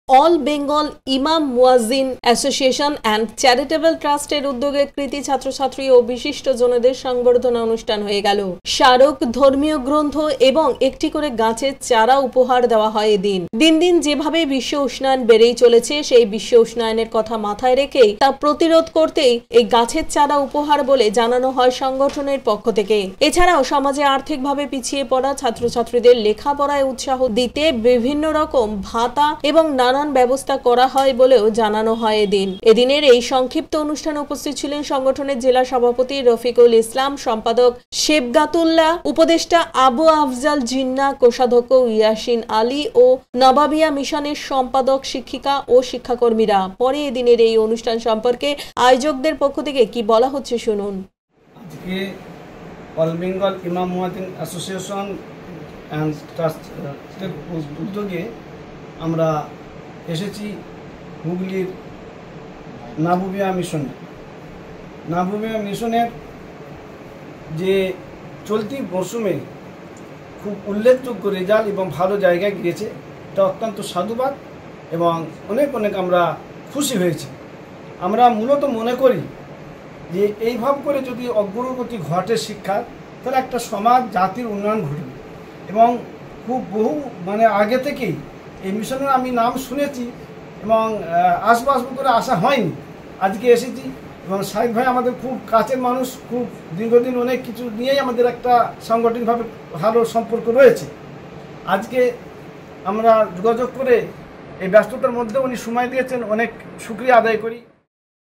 অল বেঙ্গল ইমাম মুয়াজ্জিন অ্যাসোসিয়েশন অ্যান্ড চ্যারিটেবল ট্রাস্টের উদ্যোগে কৃতি ছাত্রছাত্রী ও বিশিষ্ট জনদের সংবর্ধনা অনুষ্ঠান হয়ে গেল। স্মারক, ধর্মীয় গ্রন্থ এবং একটি করে গাছের চারা উপহার দেওয়া হয় এদিন। দিন দিন যেভাবে বিশ্ব উষ্ণায়ন বেড়েই চলেছে, সেই বিশ্ব উষ্ণায়নের কথা মাথায় রেখেই তা প্রতিরোধ করতেই এই গাছের চারা উপহার বলে জানানো হয় সংগঠনের পক্ষ থেকে। এছাড়াও সমাজে আর্থিকভাবে পিছিয়ে পড়া ছাত্রছাত্রীদের লেখাপড়ায় উৎসাহ দিতে বিভিন্ন রকম ভাতা এবং নানান ব্যবস্থা করা হয় বলেও জানানো হয় এদিনের এই সংক্ষিপ্ত অনুষ্ঠানে উপস্থিত ছিলেন সংগঠনের জেলা সভাপতি রফিকুল ইসলাম, সম্পাদক শেবগাতুল্লাহ, উপদেষ্টা আবু আফজাল জিন্না, কোষাধ্যক্ষ ইয়াসিন আলী ও নবাবিয়া মিশনের সম্পাদক, শিক্ষিকা ও শিক্ষাকর্মীরা। পরে এদিনের এই অনুষ্ঠান সম্পর্কে আয়োজকদের পক্ষ থেকে কি বলা হচ্ছে শুনুন। আজকে অল বেঙ্গল ইমাম মুয়াজ্জিন অ্যাসোসিয়েশন অ্যান্ড ট্রাস্টের উদ্যোগে আমরা এসেছি হুগলির নাবুবিয়া মিশনে। নাবুবিয়া মিশনের যে চলতি মরশুমে খুব উল্লেখযোগ্য রেজাল্ট এবং ভালো জায়গায় গিয়েছে, এটা অত্যন্ত সাধুবাদ এবং অনেক অনেক আমরা খুশি হয়েছি। আমরা মূলত মনে করি যে এইভাবে করে যদি অগ্রগতি ঘটে শিক্ষার, তাহলে একটা সমাজ জাতির উন্নয়ন ঘটবে। এবং খুব বহু আগে থেকেই এই মিশনের আমি নাম শুনেছি এবং আসবো করে আসা হয়নি, আজকে এসেছি। এবং সাহেব ভাই আমাদের খুব কাছের মানুষ, খুব দীর্ঘদিন অনেক কিছু নিয়েই আমাদের একটা সাংগঠনিকভাবে ভালো সম্পর্ক রয়েছে। আজকে আমরা যোগাযোগ করে এই ব্যস্ততার মধ্যে উনি সময় দিয়েছেন, অনেক শুকরিয়া আদায় করি।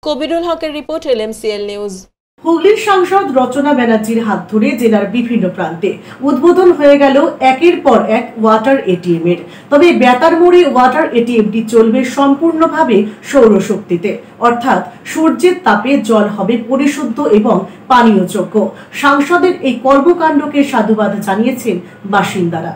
কবিরুল হকের রিপোর্ট, LMCL নিউজ। হুগলির সাংসদ রচনা ব্যানার্জির হাত ধরে জেলার বিভিন্ন প্রান্তে উদ্বোধন হয়ে গেল একের পর এক ওয়াটার এটিএম এর। তবে বেতার মোড়ে ওয়াটার এটিএমটি চলবে সম্পূর্ণভাবে সৌরশক্তিতে, অর্থাৎ সূর্যের তাপে জল হবে পরিশুদ্ধ এবং পানীয়যোগ্য। সাংসদের এই কর্মকাণ্ডকে সাধুবাদ জানিয়েছেন বাসিন্দারা।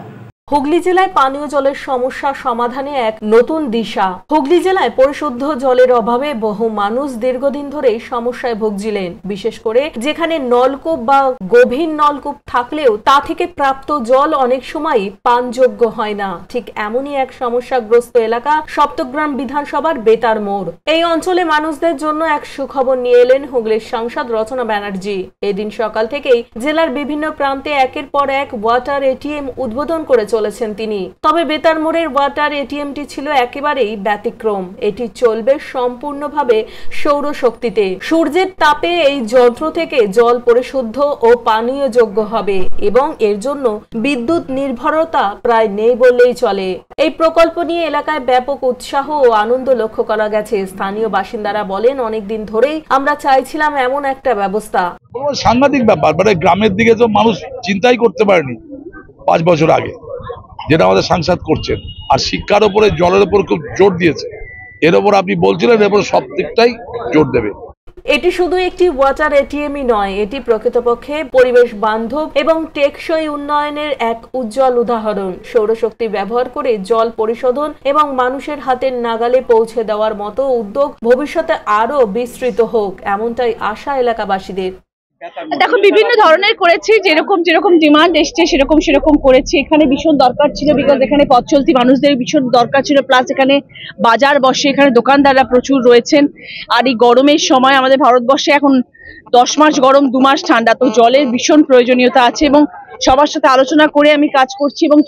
হুগলি জেলায় পানীয় জলের সমস্যা সমাধানে এক নতুন দিশা। হুগলি জেলায় পরিশুদ্ধ জলের অভাবে বহু মানুষ দীর্ঘদিন ধরেই সমস্যায় ভুগছিলেন। বিশেষ করে যেখানে নলকূপ বা গভীর নলকূপ থাকলেও তা থেকে প্রাপ্ত জল অনেক সময়ই পানযোগ্য হয় না। ঠিক এমনই এক সমস্যাগ্রস্ত এলাকা সপ্তগ্রাম বিধানসভার বেতার মোড়। এই অঞ্চলে মানুষদের জন্য এক সুখবর নিয়ে এলেন হুগলির সাংসদ রচনা ব্যানার্জি। এদিন সকাল থেকেই জেলার বিভিন্ন প্রান্তে একের পর এক ওয়াটার এটিএম উদ্বোধন করে চলেছেন তিনি। তবে বেতার মোড়ের ওয়াটার এটিএমটি ছিল একেবারেই ব্যতিক্রম। এটি চলবে সম্পূর্ণভাবে সৌরশক্তিতে। সূর্যের তাপে এই যন্ত্র থেকে জল পরিশুদ্ধ ও পানীয়যোগ্য হবে এবং এর জন্য বিদ্যুৎ নির্ভরতা প্রায় নেই বললেই চলে। এই প্রকল্প নিয়ে এলাকায় ব্যাপক উৎসাহ ও আনন্দ লক্ষ্য করা গেছে। স্থানীয় বাসিন্দারা বলেন, অনেকদিন ধরেই আমরা চাইছিলাম এমন একটা ব্যবস্থা। সাংঘাতিক ব্যাপার, গ্রামের দিকে তো মানুষ চিন্তাই করতে পারেনি 5 বছর আগে, যেটা আমাদের সাংসদ করছেন। আর শিক্ষার উপরে, জলের উপর খুব জোর দিয়েছে। এর উপর আপনি বলছিলেন এর উপর সব দিকটাই জোর দেবে। এটি শুধু একটি ওয়াটার এটিএমই নয়, এটি প্রকৃতপক্ষে পরিবেশ বান্ধব এবং টেকসই উন্নয়নের এক উজ্জ্বল উদাহরণ। সৌরশক্তি ব্যবহার করে জল পরিশোধন এবং মানুষের হাতের নাগালে পৌঁছে দেওয়ার মতো উদ্যোগ ভবিষ্যতে আরো বিস্তৃত হোক, এমনটাই আশা এলাকাবাসীদের। দেখো, বিভিন্ন ধরনের করেছি, যেরকম ডিমান্ড এসছে সেরকম করেছি। এখানে ভীষণ দরকার ছিল, বিকজ এখানে পথ চলতি মানুষদের ভীষণ দরকার ছিল, প্লাস এখানে বাজার বসে, এখানে দোকানদাররা প্রচুর রয়েছেন। আর এই গরমের সময় আমাদের ভারতবর্ষে এখন 10 মাস গরম, 2 মাস ঠান্ডা, তো জলের ভীষণ প্রয়োজনীয়তা আছে এবং সবার সাথে আলোচনা করে আমি কাজ করছি এবং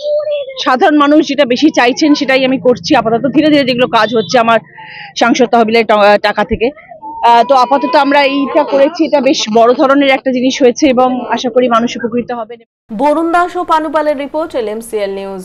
সাধারণ মানুষ যেটা বেশি চাইছেন সেটাই আমি করছি। আপাতত ধীরে ধীরে যেগুলো কাজ হচ্ছে আমার সাংসদ তহবিলের টাকা থেকে, তো আপাতত আমরা এইটা করেছি। এটা বেশ বড় ধরনের একটা জিনিস হয়েছে এবং আশা করি মানুষ উপকৃত হবেন। বরুণ দাস ও পানুপালের রিপোর্ট, LMCL নিউজ।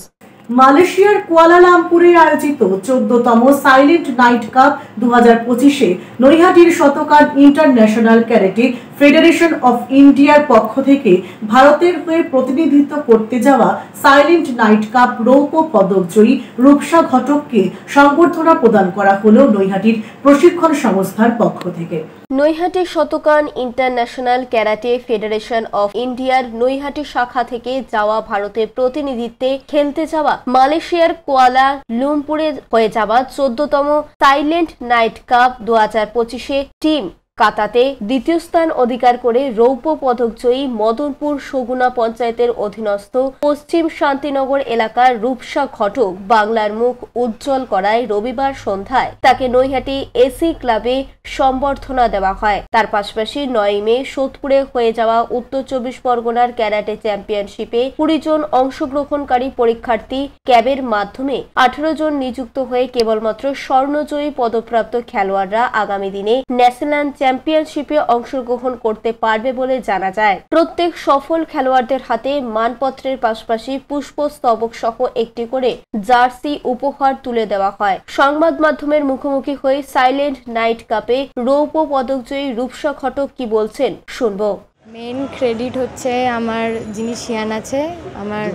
মালয়েশিয়ার কুয়ালালামপুরে আয়োজিত 14তম সাইলেন্ট নাইট কাপ 2025-এ নৈহাটির Shotokan international karate federation of ইন্ডিয়ার পক্ষ থেকে ভারতের হয়ে প্রতিনিধিত্ব করতে যাওয়া সাইলেন্ট নাইট কাপ রৌপ্য পদকজয়ী রূপসা ঘটককে সংবর্ধনা প্রদান করা হলো নৈহাটির প্রশিক্ষণ সংস্থার পক্ষ থেকে। Naihati Shotokan international karate federation of ইন্ডিয়ার নৈহাটি শাখা থেকে যাওয়া ভারতের প্রতিনিধিত্বে খেলতে যাওয়া মালয়েশিয়ার কুয়ালা লুমপুরে হয়ে যাওয়া 14তম সাইলেন্ট নাইট কাপ 2025-এ টিম কাতাতে দ্বিতীয় স্থান অধিকার করে রৌপ্য পদকজয়ী মদনপুর সগুনা পঞ্চায়েতের অধীনস্থ পশ্চিম শান্তিনগর এলাকার রূপসা ঘটক বাংলার মুখ উজ্জ্বল করায় রবিবার সন্ধ্যায় তাকে নৈহাটি এসি ক্লাবে সম্বর্ধনা দেওয়া হয়। তার পাশাপাশি 9 মে সোদপুরে হয়ে যাওয়া উত্তর 24 পরগনার ক্যারাটে চ্যাম্পিয়নশিপে 20 জন অংশগ্রহণকারী পরীক্ষার্থী ক্যাবের মাধ্যমে 18 জন নিযুক্ত হয়ে কেবলমাত্র স্বর্ণজয়ী পদপ্রাপ্ত খেলোয়াড়রা আগামী দিনে ন্যাশনাল চ্যাম্পিয়নশিপে অংশগ্রহণ করতে পারবে বলে জানা যায়। প্রত্যেক সফল খেলোয়াড়দের হাতে মানপত্রের পাশাপাশি পুষ্পস্তবক সহ একটি করে জার্সি উপহার তুলে দেওয়া হয়। সংবাদ মাধ্যমের মুখোমুখি হয়ে সাইলেন্ট নাইট কাপে রৌপ্য পদকজয়ী রূপসা ঘটক কি বলছেন শুনবো। মেন ক্রেডিট হচ্ছে আমার যিনি শিয়ান আছে, আমার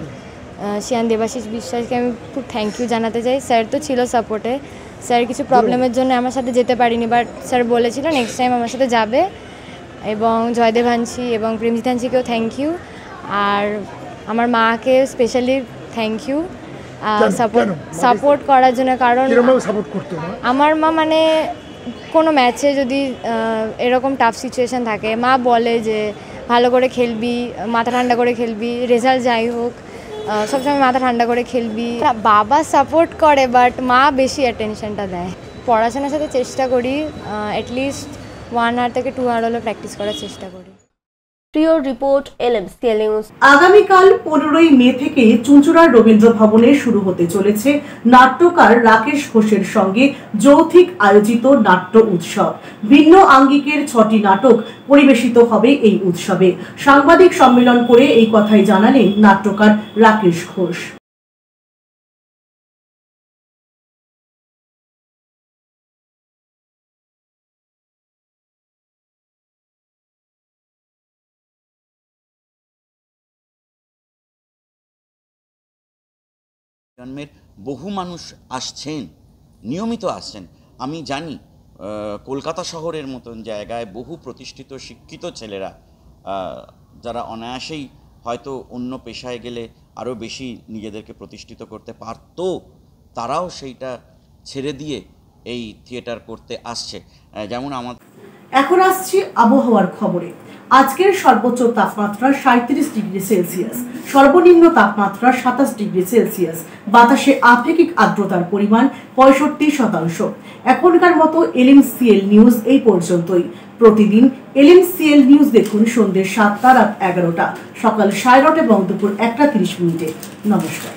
শিয়ান দেবাশিস বিশ্বাসকে আমি খুব থ্যাংক ইউ জানাতে চাই। স্যার তো ছিল সাপোর্টে, স্যার কিছু প্রবলেমের জন্য আমার সাথে যেতে পারিনি, বাট স্যার বলেছিল নেক্সট টাইম আমার সাথে যাবে। এবং জয়দেবাংশী এবং প্রেমজিতাংশীকেও থ্যাংক ইউ, আর আমার মাকে স্পেশালি থ্যাংক ইউ সাপোর্ট করার জন্য। কারণ আমার মা মানে কোনো ম্যাচে যদি এরকম টাফ সিচুয়েশান থাকে, মা বলে যে ভালো করে খেলবি, মাথা ঠান্ডা করে খেলবি, রেজাল্ট যাই হোক সবসময় মাথা ঠান্ডা করে খেলবি। বাবা সাপোর্ট করে, বাট মা বেশি অ্যাটেনশনটা দেয়। পড়াশোনার সাথে চেষ্টা করি, অ্যাটলিস্ট 1 আওয়ার থেকে 2 আওয়ার হলো প্র্যাকটিস করার চেষ্টা করি। Report LMCL news. আগামীকাল 15 মে থেকে চুঁচুড়ার রবীন্দ্র ভবনে শুরু হতে চলেছে নাট্যকার রাকেশ ঘোষের সঙ্গে যৌথিক আয়োজিত নাট্য উৎসব। ভিন্ন আঙ্গিকের 6টি নাটক পরিবেশিত হবে এই উৎসবে। সাংবাদিক সম্মেলন করে এই কথাই জানালেন নাট্যকার রাকেশ ঘোষ। জন্মের বহু মানুষ আসছেন, নিয়মিত আসছেন। আমি জানি কলকাতা শহরের মতন জায়গায় বহু প্রতিষ্ঠিত শিক্ষিত ছেলেরা যারা অনায়াসেই হয়তো অন্য পেশায় গেলে আরও বেশি নিজেদেরকে প্রতিষ্ঠিত করতে পারত, তারাও সেইটা ছেড়ে দিয়ে এই থিয়েটার করতে আসছে। যেমন আমাদের এখন আসছি আবহাওয়ার খবরে। আজকের সর্বোচ্চ তাপমাত্রা 37 ডিগ্রি সেলসিয়াস, সর্বনিম্ন তাপমাত্রা 27 ডিগ্রি সেলসিয়াস, বাতাসে আপেক্ষিক আর্দ্রতার পরিমাণ 65%। এখনকার মতো LMCL নিউজ এই পর্যন্তই। প্রতিদিন LMCL নিউজ দেখুন সন্ধ্যে 7টা, রাত 11টা, সকাল 9:30 এবং দুপুর 1:30। নমস্কার।